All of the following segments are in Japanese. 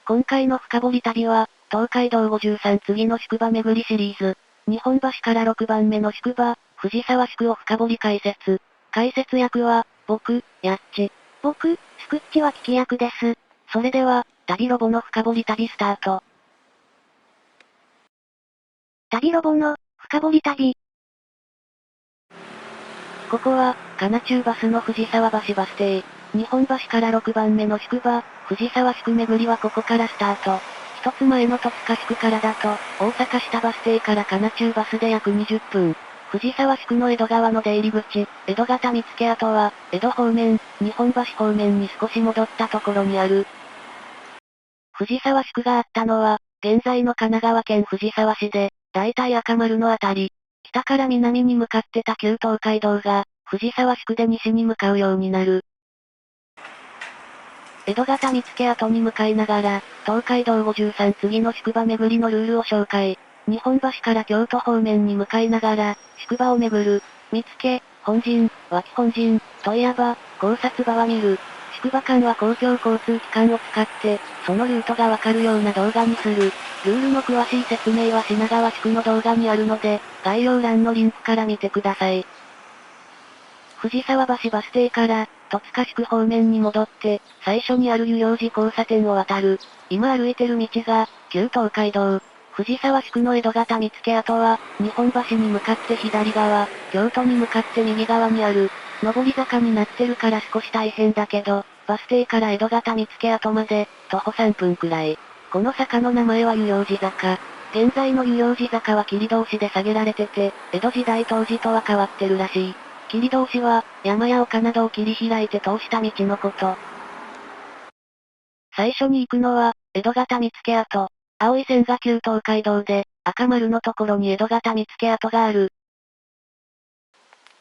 今回の深掘り旅は、東海道53次の宿場巡りシリーズ。日本橋から6番目の宿場、藤沢宿を深掘り解説。解説役は、僕、やっち。僕、スクッチは聞き役です。それでは、旅ロボの深掘り旅スタート。旅ロボの、深掘り旅。ここは、金中バスの藤沢橋バス停。日本橋から6番目の宿場、藤沢宿巡りはここからスタート。一つ前の戸塚宿からだと、大阪下バス停から金中バスで約20分。藤沢宿の江戸川の出入り口、江戸型見附跡は、江戸方面、日本橋方面に少し戻ったところにある。藤沢宿があったのは、現在の神奈川県藤沢市で、だいたい赤丸のあたり。北から南に向かってた旧東海道が、藤沢宿で西に向かうようになる。江戸型見附跡に向かいながら、東海道53次の宿場巡りのルールを紹介。日本橋から京都方面に向かいながら、宿場を巡る。見附、本陣、脇本陣、問屋場、考察場は見る。宿場間は公共交通機関を使って、そのルートがわかるような動画にする。ルールの詳しい説明は品川宿の動画にあるので、概要欄のリンクから見てください。藤沢橋バス停から、戸塚宿方面に戻って、最初にある遊行寺交差点を渡る。今歩いてる道が、旧東海道。藤沢宿の江戸型見附跡は、日本橋に向かって左側、京都に向かって右側にある。上り坂になってるから少し大変だけど、バス停から江戸型見附跡まで、徒歩3分くらい。この坂の名前は遊行寺坂。現在の遊行寺坂は切通しで下げられてて、江戸時代当時とは変わってるらしい。切通しは、山や丘などを切り開いて通した道のこと。最初に行くのは、江戸型見附跡。青い線が旧東海道で、赤丸のところに江戸型見附跡がある。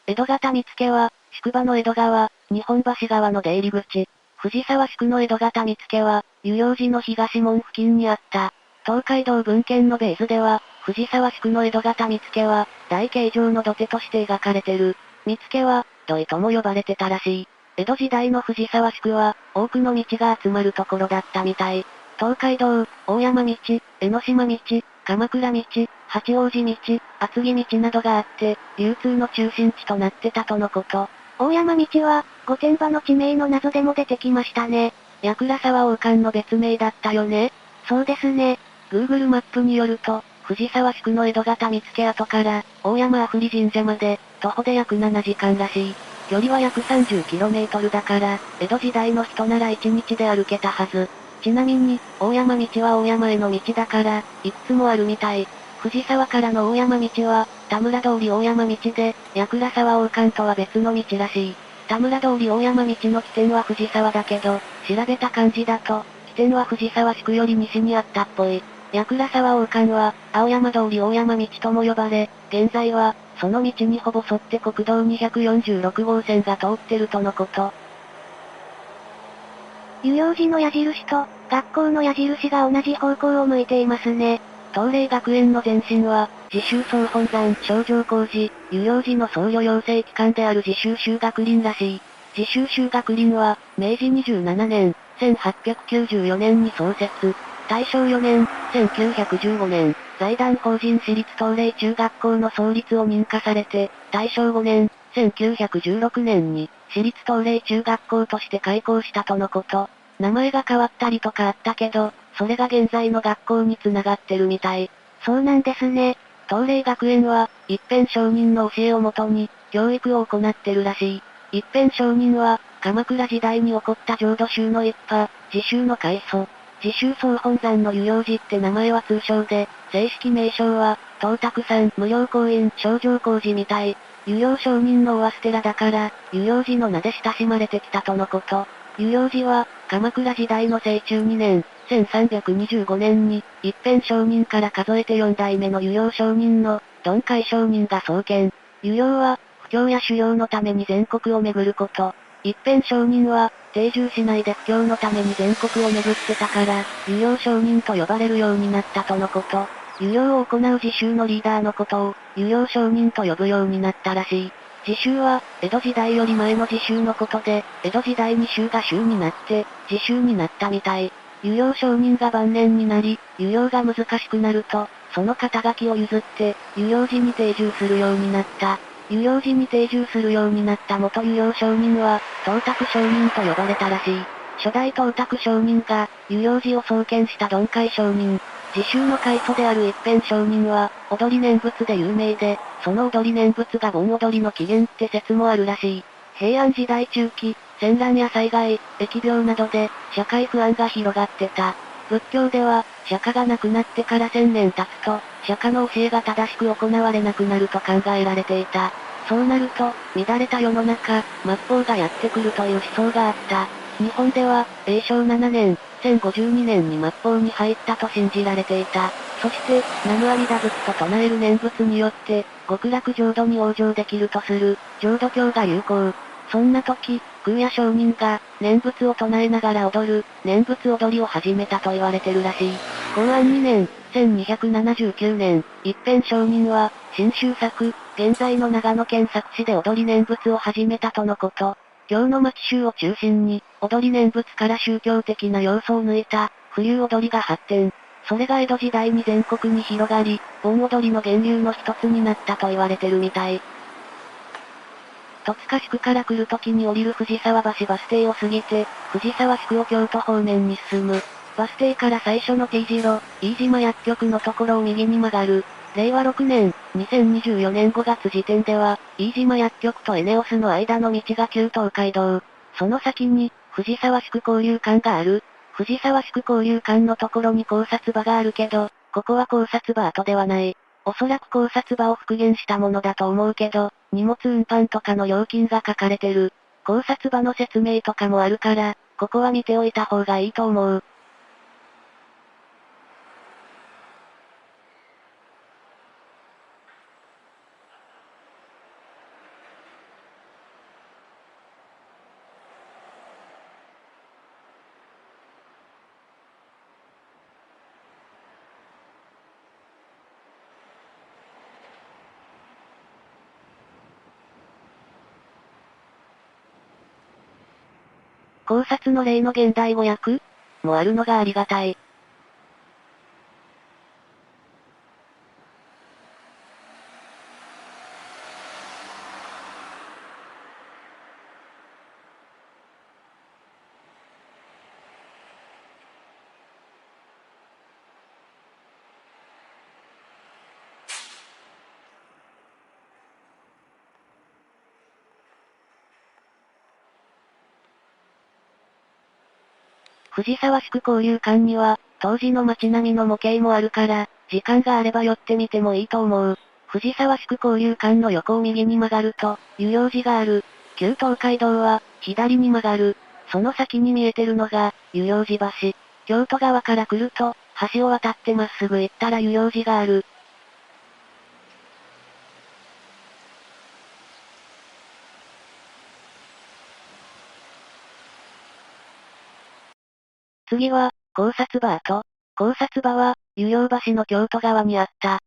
江戸型見附は、宿場の江戸川、日本橋側の出入り口。藤沢宿の江戸型見附は、遊行寺の東門付近にあった。東海道文献のベースでは、藤沢宿の江戸型見附は、大形状の土手として描かれてる。見附は、土井とも呼ばれてたらしい。江戸時代の藤沢宿は、多くの道が集まるところだったみたい。東海道、大山道、江ノ島道、鎌倉道、八王子道、厚木道などがあって、流通の中心地となってたとのこと。大山道は、御殿場の地名の謎でも出てきましたね。矢倉沢王冠の別名だったよね。そうですね。Google マップによると、藤沢宿の江戸型見附跡から、大山阿夫利神社まで、徒歩で約7時間らしい。距離は約 30km だから、江戸時代の人なら1日で歩けたはず。ちなみに、大山道は大山への道だから、いくつもあるみたい。藤沢からの大山道は、田村通り大山道で、矢倉沢王冠とは別の道らしい。田村通り大山道の起点は藤沢だけど、調べた感じだと、起点は藤沢宿より西にあったっぽい。矢倉沢王冠は、青山通り大山道とも呼ばれ、現在は、その道にほぼ沿って国道246号線が通ってるとのこと。遊行寺の矢印と、学校の矢印が同じ方向を向いていますね。東麗学園の前身は、自習総本山商業工事、遊行寺の僧侶養成機関である自習修学林らしい。自習修学林は、明治27年、1894年に創設。大正4年、1915年、財団法人私立東麗中学校の創立を認可されて、大正5年、1916年に、私立東麗中学校として開校したとのこと。名前が変わったりとかあったけど、それが現在の学校に繋がってるみたい。そうなんですね。東麗学園は、一辺上人の教えをもとに、教育を行ってるらしい。一辺上人は、鎌倉時代に起こった浄土宗の一派、自宗の開祖。自宗総本山の遊行寺って名前は通称で、正式名称は、東卓山無料公院商業工事みたい。遊行上人のおわす寺だから、遊行寺の名で親しまれてきたとのこと。遊行寺は、鎌倉時代の清中2年、1325年に、一辺上人から数えて4代目の遊行上人の、鈍海上人が創建。遊行は、布教や修行のために全国を巡ること。一辺上人は、定住しないで布教のために全国を巡ってたから、遊行上人と呼ばれるようになったとのこと。遊行を行う自宗のリーダーのことを、遊行上人と呼ぶようになったらしい。自宗は、江戸時代より前の自宗のことで、江戸時代に宗が宗になって、自宗になったみたい。湯量承認が晩年になり、湯量が難しくなると、その肩書きを譲って、湯量寺に定住するようになった。湯量寺に定住するようになった元湯量上人は、東卓上人と呼ばれたらしい。初代東卓上人が、湯量寺を創建した鈍海上人。自宗の開祖である一辺上人は、踊り念仏で有名で、その踊り念仏が盆踊りの起源って説もあるらしい。平安時代中期、戦乱や災害、疫病などで、社会不安が広がってた。仏教では、釈迦が亡くなってから1000年経つと、釈迦の教えが正しく行われなくなると考えられていた。そうなると、乱れた世の中、末法がやってくるという思想があった。日本では、永正7年、1052年に末法に入ったと信じられていた。そして、南無阿弥陀仏と唱える念仏によって、極楽浄土に往生できるとする、浄土教が流行。そんな時、空也上人が、念仏を唱えながら踊る、念仏踊りを始めたと言われてるらしい。公安2年、1279年、一辺上人は、新州作、現在の長野県佐久市で踊り念仏を始めたとのこと。京の町州を中心に、踊り念仏から宗教的な要素を抜いた、浮遊踊りが発展。それが江戸時代に全国に広がり、盆踊りの源流の一つになったと言われてるみたい。戸塚宿から来る時に降りる藤沢橋バス停を過ぎて、藤沢宿を京都方面に進む。バス停から最初の T 字路、飯島薬局のところを右に曲がる。令和6年、2024年5月時点では、飯島薬局とエネオスの間の道が旧東海道。その先に、藤沢宿交流館がある。藤沢宿交流館のところに考察場があるけど、ここは考察場跡ではない。おそらく考察場を復元したものだと思うけど、荷物運搬とかの料金が書かれてる。考察場の説明とかもあるから、ここは見ておいた方がいいと思う。考察の例の現代語訳もあるのがありがたい。藤沢宿交流館には、当時の街並みの模型もあるから、時間があれば寄ってみてもいいと思う。藤沢宿交流館の横を右に曲がると、湯量寺がある。旧東海道は、左に曲がる。その先に見えてるのが、湯量寺橋。京都側から来ると、橋を渡ってまっすぐ行ったら湯量寺がある。次は、考察場跡。考察場は、湯量橋の京都側にあった。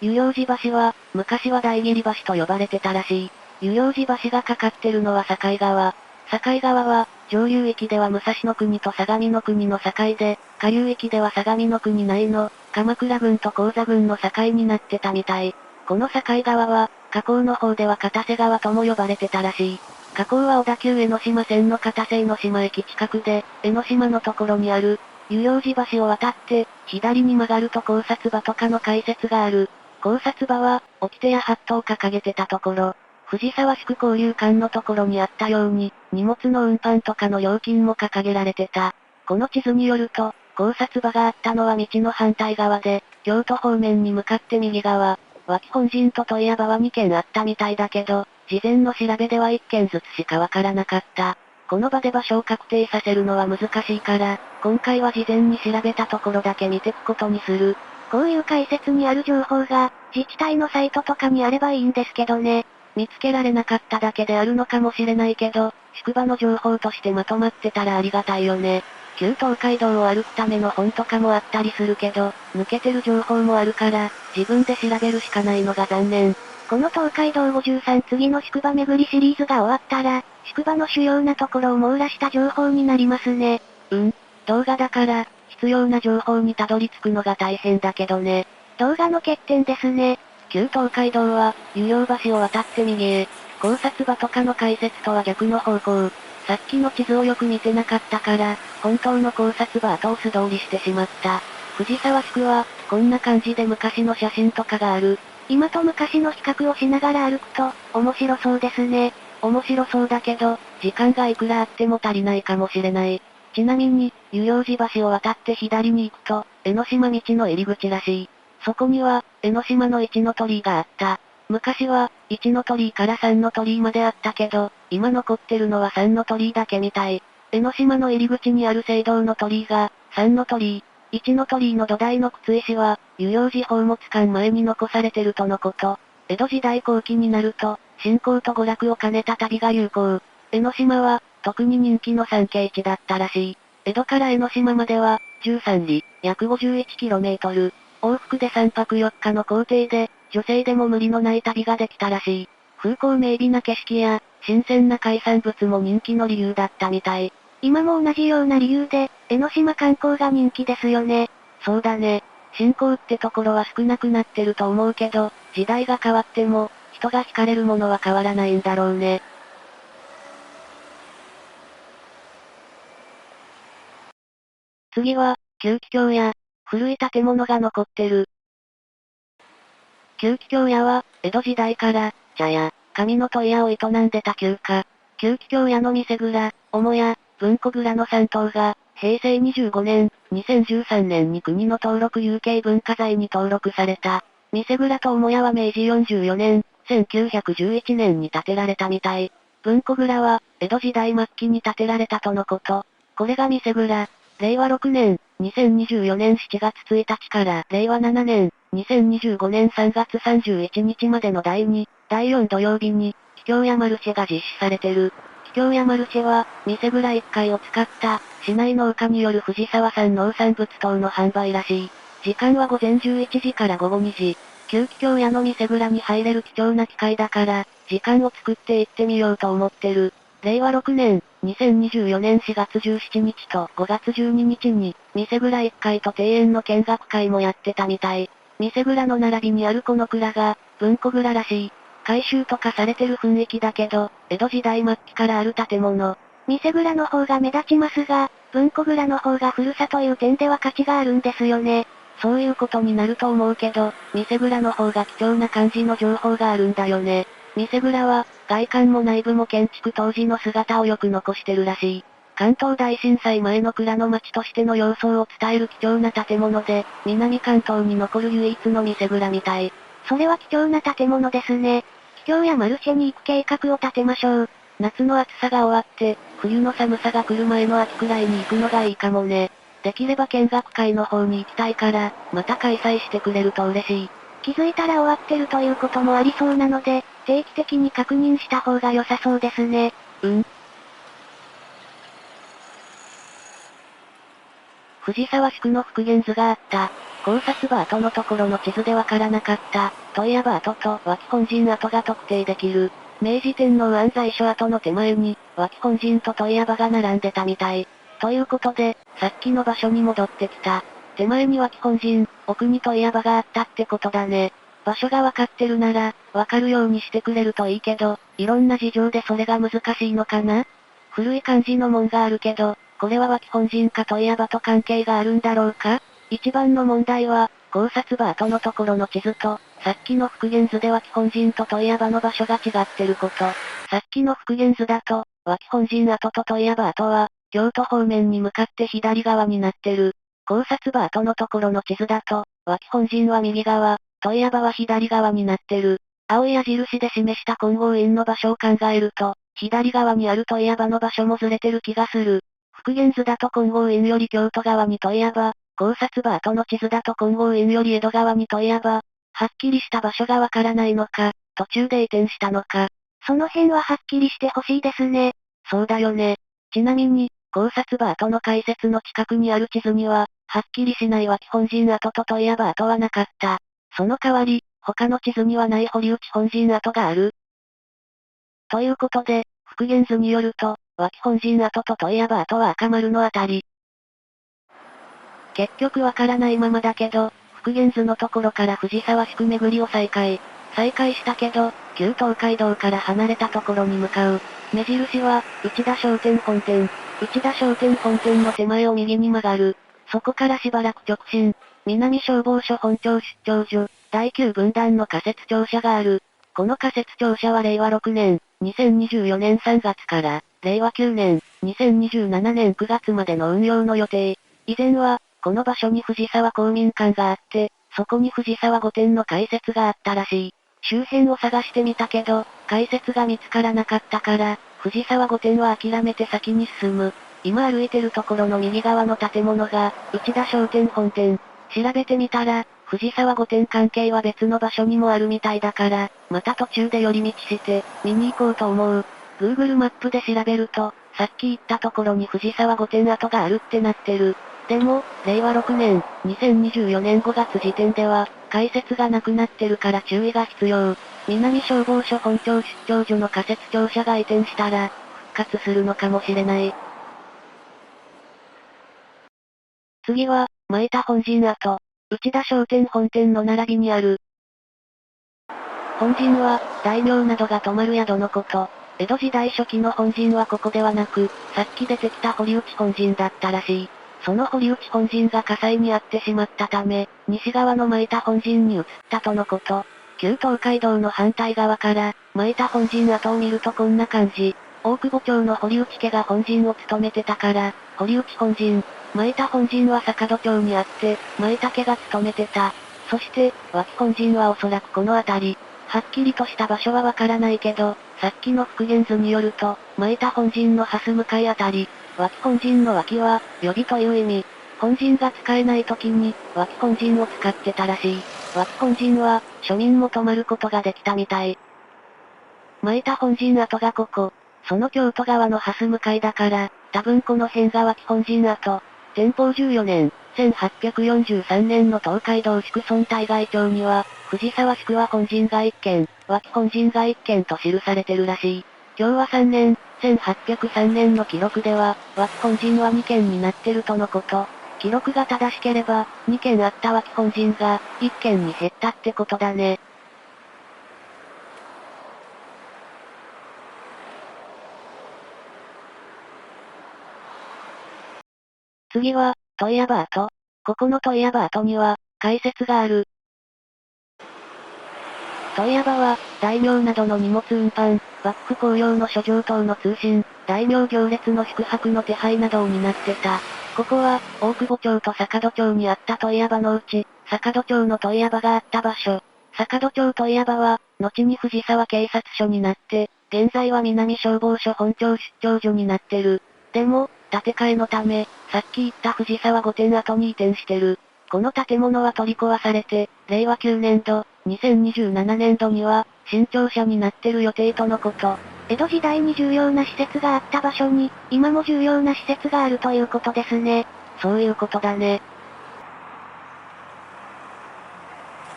湯量寺橋は、昔は大切橋と呼ばれてたらしい。湯量寺橋がかかってるのは境川。境川は、上流域では武蔵の国と相模の国の境で、下流域では相模の国内の、鎌倉郡と高座郡の境になってたみたい。この境川は、河口の方では片瀬川とも呼ばれてたらしい。河口は小田急江ノ島線の片瀬江ノ島駅近くで、江ノ島のところにある。湯量寺橋を渡って、左に曲がると考察場とかの解説がある。考察場は、掟やハットを掲げてたところ、藤沢宿交流館のところにあったように、荷物の運搬とかの料金も掲げられてた。この地図によると、考察場があったのは道の反対側で、京都方面に向かって右側。脇本陣と問屋場は2軒あったみたいだけど、事前の調べでは1軒ずつしかわからなかった。この場で場所を確定させるのは難しいから、今回は事前に調べたところだけ見てくことにする。こういう解説にある情報が、自治体のサイトとかにあればいいんですけどね。見つけられなかっただけであるのかもしれないけど、宿場の情報としてまとまってたらありがたいよね。旧東海道を歩くための本とかもあったりするけど、抜けてる情報もあるから、自分で調べるしかないのが残念。この東海道53次の宿場巡りシリーズが終わったら、宿場の主要なところを網羅した情報になりますね。動画だから、必要な情報にたどり着くのが大変だけどね。動画の欠点ですね。旧東海道は、湯陽橋を渡って右へ、考察場とかの解説とは逆の方向。さっきの地図をよく見てなかったから、本当の考察場後を素通りしてしまった。藤沢宿は、こんな感じで昔の写真とかがある。今と昔の比較をしながら歩くと、面白そうですね。面白そうだけど、時間がいくらあっても足りないかもしれない。ちなみに、湯陽寺橋を渡って左に行くと、江ノ島道の入り口らしい。そこには、江ノ島の一の鳥居があった。昔は、一の鳥居から三の鳥居まであったけど、今残ってるのは三の鳥居だけみたい。江ノ島の入り口にある聖堂の鳥居が、三の鳥居。一の鳥居の土台の靴石は、湯陽寺宝物館前に残されてるとのこと。江戸時代後期になると、信仰と娯楽を兼ねた旅が流行。江ノ島は、特に人気の参詣地だったらしい。江戸から江ノ島までは、13里、約 51km。往復で3泊4日の行程で、女性でも無理のない旅ができたらしい。風光明媚な景色や、新鮮な海産物も人気の理由だったみたい。今も同じような理由で、江ノ島観光が人気ですよね。そうだね。信仰ってところは少なくなってると思うけど、時代が変わっても、人が惹かれるものは変わらないんだろうね。次は、旧畿京屋。古い建物が残ってる。旧畿京屋は、江戸時代から、茶屋、紙の問屋を営んでた旧家。旧畿京屋の店蔵、母屋、文庫蔵の3棟が、平成25年、2013年に国の登録有形文化財に登録された。店蔵と母屋は明治44年、1911年に建てられたみたい。文庫蔵は、江戸時代末期に建てられたとのこと。これが店蔵。令和6年、2024年7月1日から令和7年、2025年3月31日までの第2、第4土曜日に、桔梗屋マルシェが実施されてる。桔梗屋マルシェは、店蔵1階を使った、市内農家による藤沢産農産物等の販売らしい。時間は午前11時から午後2時。旧桔梗屋の店蔵に入れる貴重な機会だから、時間を作って行ってみようと思ってる。令和6年、2024年4月17日と5月12日に、店蔵1階と庭園の見学会もやってたみたい。店蔵の並びにあるこの蔵が、文庫蔵らしい。改修とかされてる雰囲気だけど、江戸時代末期からある建物。店蔵の方が目立ちますが、文庫蔵の方が古さという点では価値があるんですよね。そういうことになると思うけど、店蔵の方が貴重な感じの情報があるんだよね。店蔵は、外観も内部も建築当時の姿をよく残してるらしい。関東大震災前の蔵の町としての様相を伝える貴重な建物で、南関東に残る唯一の店蔵みたい。それは貴重な建物ですね。桔梗屋マルシェに行く計画を立てましょう。夏の暑さが終わって、冬の寒さが来る前の秋くらいに行くのがいいかもね。できれば見学会の方に行きたいから、また開催してくれると嬉しい。気づいたら終わってるということもありそうなので、定期的に確認した方が良さそうですね。藤沢宿の復元図があった。考察場跡のところの地図でわからなかった、問屋場跡と脇本陣跡が特定できる。明治天皇安西所跡の手前に、脇本陣と問屋場が並んでたみたい。ということで、さっきの場所に戻ってきた。手前に脇本陣、奥に問屋場があったってことだね。場所がわかってるなら、わかるようにしてくれるといいけど、いろんな事情でそれが難しいのかな？古い感じの門があるけど、これは脇本陣か問屋場と関係があるんだろうか？一番の問題は、考察場跡のところの地図と、さっきの復元図で脇本陣と問屋場の場所が違ってること。さっきの復元図だと、脇本陣跡と問屋場跡は、京都方面に向かって左側になってる。考察場跡のところの地図だと、脇本陣は右側、問屋場は左側になってる。青い矢印で示した金剛院の場所を考えると、左側にある問屋場の場所もずれてる気がする。復元図だと金剛院より京都側に問屋場、考察場跡の地図だと金剛院より江戸側に問屋場。はっきりした場所がわからないのか、途中で移転したのか。その辺ははっきりしてほしいですね。そうだよね。ちなみに、考察場跡の解説の近くにある地図には、はっきりしない脇本陣跡と問屋場跡はなかった。その代わり、他の地図にはない堀内本陣跡がある。ということで、復元図によると、脇本陣跡と問屋場跡は赤丸のあたり。結局わからないままだけど、復元図のところから藤沢宿巡りを再開したけど、旧東海道から離れたところに向かう。目印は、内田商店本店。内田商店本店の手前を右に曲がる。そこからしばらく直進。南消防署本庁出張所、第9軍団の仮設庁舎がある。この仮設庁舎は令和6年、2024年3月から、令和9年、2027年9月までの運用の予定。以前は、この場所に藤沢公民館があって、そこに藤沢御殿の開設があったらしい。周辺を探してみたけど、開設が見つからなかったから、藤沢御殿は諦めて先に進む。今歩いてるところの右側の建物が、内田商店本店。調べてみたら、藤沢御殿関係は別の場所にもあるみたいだから、また途中で寄り道して、見に行こうと思う。Google マップで調べると、さっき言ったところに藤沢御殿跡があるってなってる。でも、令和6年、2024年5月時点では、開設がなくなってるから注意が必要。南消防署本庁出張所の仮設庁舎が移転したら、復活するのかもしれない。次は、前田本陣跡。内田商店本店の並びにある。本陣は、大名などが泊まる宿のこと。江戸時代初期の本陣はここではなく、さっき出てきた堀内本陣だったらしい。その堀内本陣が火災に遭ってしまったため、西側の前田本陣に移ったとのこと。旧東海道の反対側から、前田本陣跡を見るとこんな感じ。大久保町の堀内家が本陣を務めてたから、堀内本陣。前田本陣は坂戸町にあって、前田家が務めてた。そして、脇本陣はおそらくこの辺り。はっきりとした場所はわからないけど、さっきの復元図によると、前田本陣の蓮向かいあたり。脇本陣の脇は、予備という意味。本陣が使えない時に、脇本陣を使ってたらしい。脇本陣は、庶民も泊まることができたみたい。前田本陣跡がここ。その京都側の蓮向かいだから、多分この辺が脇本陣跡。天保14年、1843年の東海道宿村対外帳には、藤沢宿は本陣が1軒、脇本陣が1軒と記されてるらしい。昭和3年、1803年の記録では、脇本陣は2軒になってるとのこと。記録が正しければ、2軒あった脇本陣が、1軒に減ったってことだね。次は、問屋場跡。ここの問屋場跡には、解説がある。問屋場は、大名などの荷物運搬、幕府公用の書状等の通信、大名行列の宿泊の手配などを担ってた。ここは、大久保町と坂戸町にあった問屋場のうち、坂戸町の問屋場があった場所。坂戸町問屋場は、後に藤沢警察署になって、現在は南消防署本庁出張所になってる。でも、建て替えのため、さっき言った藤沢御殿跡に移転してる。この建物は取り壊されて、令和9年度、2027年度には、新庁舎になってる予定とのこと。江戸時代に重要な施設があった場所に、今も重要な施設があるということですね。そういうことだね。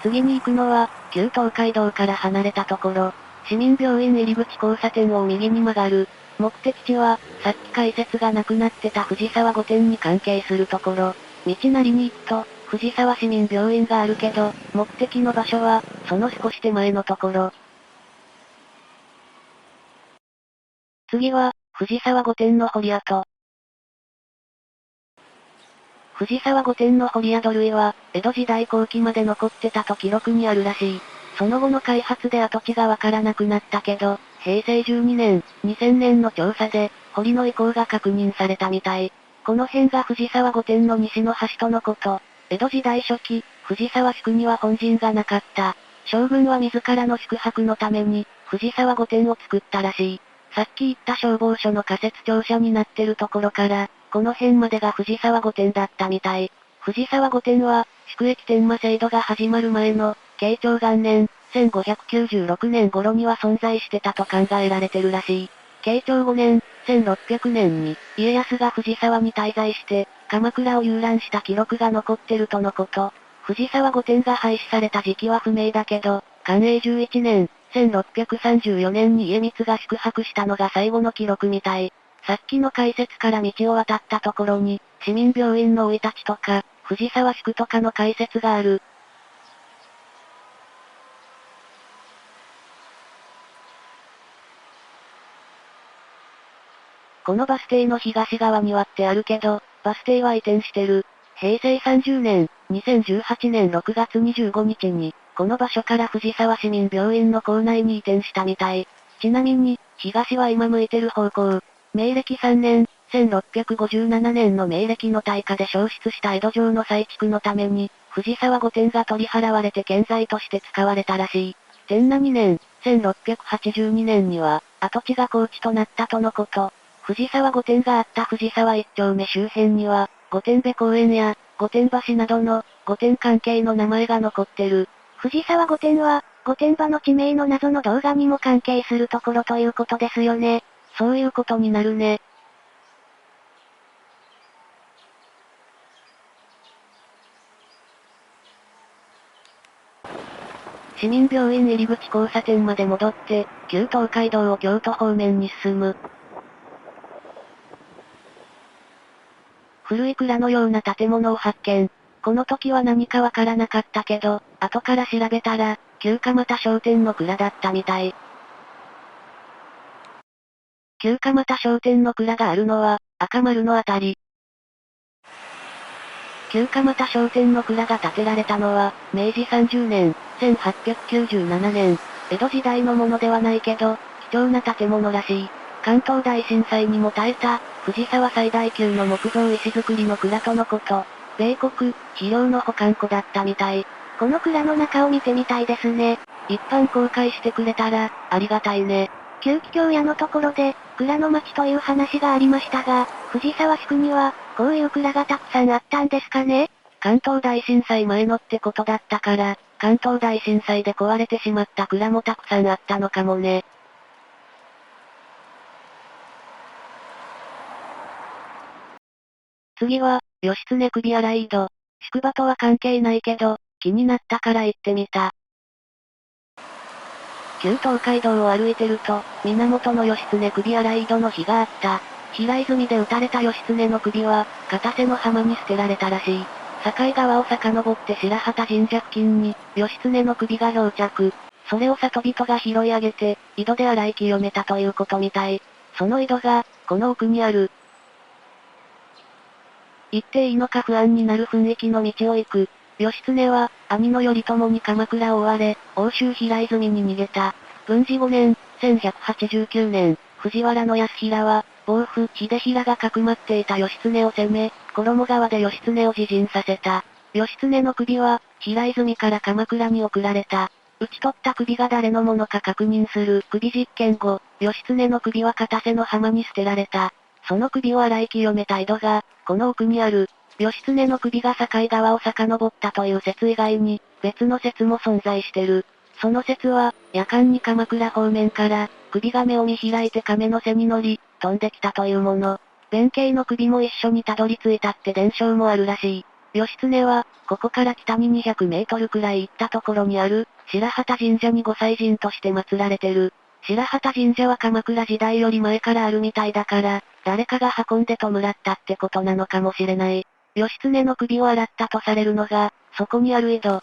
次に行くのは、旧東海道から離れたところ、市民病院入り口交差点を右に曲がる。目的地は、さっき解説がなくなってた藤沢御殿に関係するところ。道なりに行くと、藤沢市民病院があるけど、目的の場所は、その少し手前のところ。次は、藤沢御殿の堀跡。藤沢御殿の堀宿類は、江戸時代後期まで残ってたと記録にあるらしい。その後の開発で跡地がわからなくなったけど、平成12年、2000年の調査で、堀の遺構が確認されたみたい。この辺が藤沢御殿の西の端とのこと。江戸時代初期、藤沢宿には本陣がなかった。将軍は自らの宿泊のために、藤沢御殿を作ったらしい。さっき言った消防署の仮設庁舎になってるところから、この辺までが藤沢御殿だったみたい。藤沢御殿は、宿駅天満制度が始まる前の、慶長元年、1596年頃には存在してたと考えられてるらしい。慶長5年、1600年に、家康が藤沢に滞在して、鎌倉を遊覧した記録が残ってるとのこと。藤沢御殿が廃止された時期は不明だけど、寛永11年、1634年に家光が宿泊したのが最後の記録みたい。さっきの解説から道を渡ったところに、市民病院の生い立ちとか、藤沢宿とかの解説がある。このバス停の東側にはってあるけど、バス停は移転してる。平成30年、2018年6月25日に、この場所から藤沢市民病院の構内に移転したみたい。ちなみに、東は今向いてる方向。明暦3年、1657年の明暦の大火で焼失した江戸城の再築のために、藤沢御殿が取り払われて建材として使われたらしい。天那2年、1682年には、跡地が高地となったとのこと。藤沢御殿があった藤沢一丁目周辺には、御殿部公園や、御殿橋などの、御殿関係の名前が残ってる。藤沢御殿は、御殿場の地名の謎の動画にも関係するところということですよね。そういうことになるね。市民病院入り口交差点まで戻って、旧東海道を京都方面に進む。古い蔵のような建物を発見。この時は何かわからなかったけど、後から調べたら、旧蒲田商店の蔵だったみたい。旧蒲田商店の蔵があるのは、赤丸のあたり。旧蒲田商店の蔵が建てられたのは、明治30年、1897年。江戸時代のものではないけど、貴重な建物らしい。関東大震災にも耐えた、藤沢最大級の木造石造りの蔵とのこと。米国、肥料の保管庫だったみたい。この蔵の中を見てみたいですね。一般公開してくれたら、ありがたいね。旧桔梗屋のところで、蔵の町という話がありましたが、藤沢宿には、こういう蔵がたくさんあったんですかね？関東大震災前のってことだったから、関東大震災で壊れてしまった蔵もたくさんあったのかもね。次は、義経首洗井戸。宿場とは関係ないけど、気になったから行ってみた。旧東海道を歩いてると、源義経首洗井戸の碑があった。平泉で撃たれた義経の首は、片瀬の浜に捨てられたらしい。境川を遡って白旗神社付近に、義経の首が漂着。それを里人が拾い上げて、井戸で洗い清めたということみたい。その井戸が、この奥にある。行っていいのか不安になる雰囲気の道を行く。義経は、兄の頼朝に鎌倉を追われ、奥州平泉に逃げた。文治5年、1189年、藤原の康平は、暴父秀衡がかくまっていた義経を攻め、衣川で義経を自陣させた。義経の首は、平泉から鎌倉に送られた。討ち取った首が誰のものか確認する首実験後、義経の首は片瀬の浜に捨てられた。その首を洗い清めた井戸が、この奥にある。義経の首が境川を遡ったという説以外に、別の説も存在してる。その説は、夜間に鎌倉方面から、首が目を見開いて亀の背に乗り、飛んできたというもの。弁慶の首も一緒にたどり着いたって伝承もあるらしい。義経は、ここから北に200メートルくらい行ったところにある、白旗神社に御祭神として祀られてる。白旗神社は鎌倉時代より前からあるみたいだから、誰かが運んで弔ったってことなのかもしれない。義経の首を洗ったとされるのが、そこにある井戸。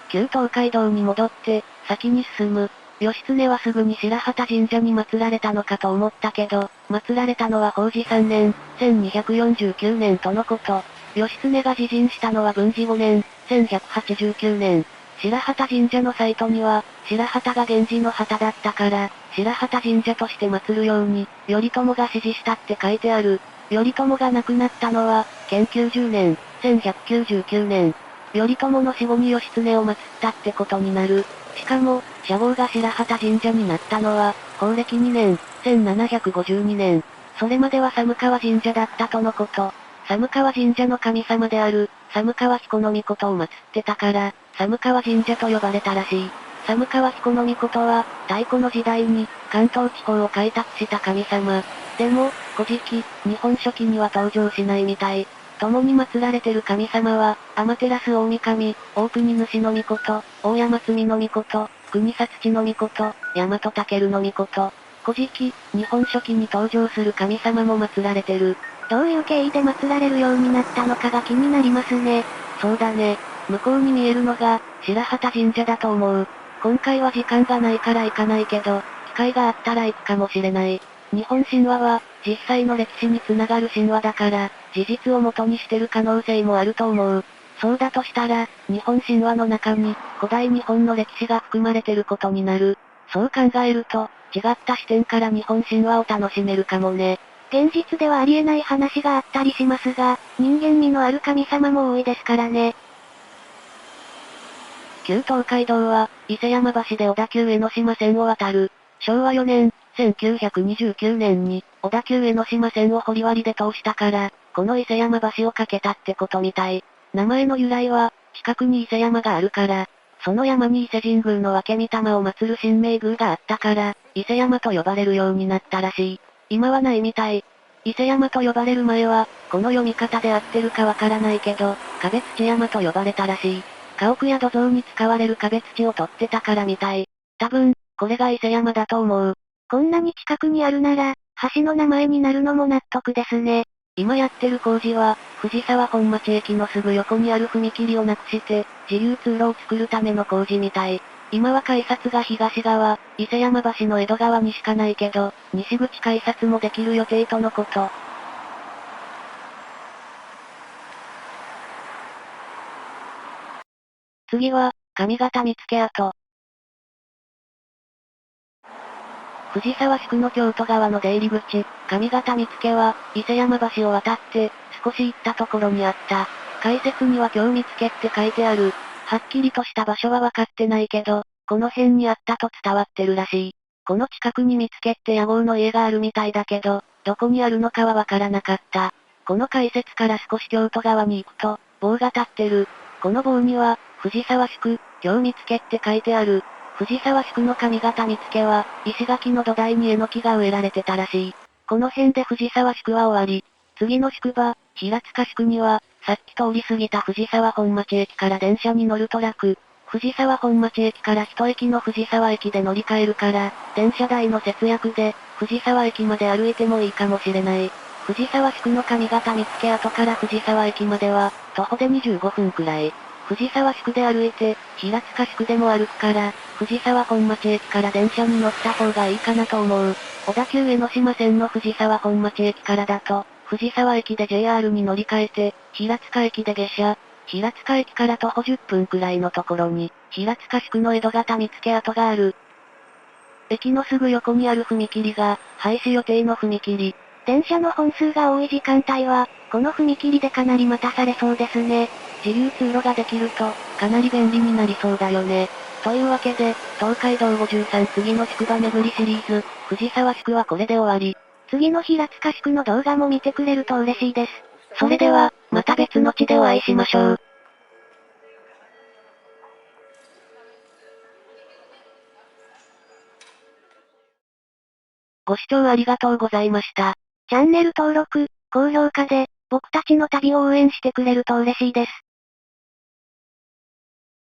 旧東海道に戻って、先に進む。義経はすぐに白旗神社に祀られたのかと思ったけど、祀られたのは宝治3年、1249年とのこと。義経が自陣したのは文治5年、1189年。白旗神社のサイトには、白旗が源氏の旗だったから、白旗神社として祀るように、頼朝が指示したって書いてある。頼朝が亡くなったのは、建90年、1199年。頼朝の死後に義経を祀ったってことになる。しかも、社号が白旗神社になったのは、宝暦2年、1752年。それまでは寒川神社だったとのこと。寒川神社の神様である、寒川彦命を祀ってたから、寒川神社と呼ばれたらしい。寒川彦命は、太古の時代に、関東地方を開拓した神様。でも、古事記、日本書紀には登場しないみたい。共に祀られてる神様は、天照大神、大国主の命、大山積の命、国薩地の命、大和武の命。古事記、日本書紀に登場する神様も祀られてる。どういう経緯で祀られるようになったのかが気になりますね。そうだね。向こうに見えるのが、白旗神社だと思う。今回は時間がないから行かないけど、機会があったら行くかもしれない。日本神話は、実際の歴史につながる神話だから、事実を元にしてる可能性もあると思う。そうだとしたら、日本神話の中に、古代日本の歴史が含まれてることになる。そう考えると、違った視点から日本神話を楽しめるかもね。現実ではありえない話があったりしますが、人間味のある神様も多いですからね。旧東海道は、伊勢山橋で小田急江ノ島線を渡る。昭和4年、1929年に、小田急江ノ島線を掘割で通したから、この伊勢山橋を架けたってことみたい。名前の由来は、近くに伊勢山があるから、その山に伊勢神宮の分け御霊を祀る神明宮があったから、伊勢山と呼ばれるようになったらしい。今はないみたい。伊勢山と呼ばれる前は、この読み方で合ってるかわからないけど、壁土山と呼ばれたらしい。家屋や土蔵に使われる壁土を取ってたからみたい。多分、これが伊勢山だと思う。こんなに近くにあるなら、橋の名前になるのも納得ですね。今やってる工事は、藤沢本町駅のすぐ横にある踏切をなくして、自由通路を作るための工事みたい。今は改札が東側、伊勢山橋の江戸川にしかないけど、西口改札もできる予定とのこと。次は、上方見附跡。藤沢宿の京都側の出入り口、上方見附は、伊勢山橋を渡って、少し行ったところにあった。解説には京見附って書いてある。はっきりとした場所は分かってないけど、この辺にあったと伝わってるらしい。この近くに見附って屋号の家があるみたいだけど、どこにあるのかは分からなかった。この解説から少し京都側に行くと、棒が立ってる。この棒には、藤沢宿、京見附って書いてある。藤沢宿の上方見附は、石垣の土台にえのきが植えられてたらしい。この辺で藤沢宿は終わり。次の宿場、平塚宿には、さっき通り過ぎた藤沢本町駅から電車に乗ると楽。藤沢本町駅から一駅の藤沢駅で乗り換えるから、電車代の節約で、藤沢駅まで歩いてもいいかもしれない。藤沢宿の上方見附跡から藤沢駅までは、徒歩で25分くらい。藤沢宿で歩いて、平塚宿でも歩くから、藤沢本町駅から電車に乗った方がいいかなと思う。小田急江ノ島線の藤沢本町駅からだと、藤沢駅で JR に乗り換えて、平塚駅で下車。平塚駅から徒歩10分くらいのところに、平塚宿の江戸方見附跡がある。駅のすぐ横にある踏切が、廃止予定の踏切。電車の本数が多い時間帯は、この踏切でかなり待たされそうですね。自由通路ができると、かなり便利になりそうだよね。というわけで、東海道53次の宿場巡りシリーズ、藤沢宿はこれで終わり。次の平塚宿の動画も見てくれると嬉しいです。それでは、また別の地でお会いしましょう。ご視聴ありがとうございました。チャンネル登録、高評価で、僕たちの旅を応援してくれると嬉しいです。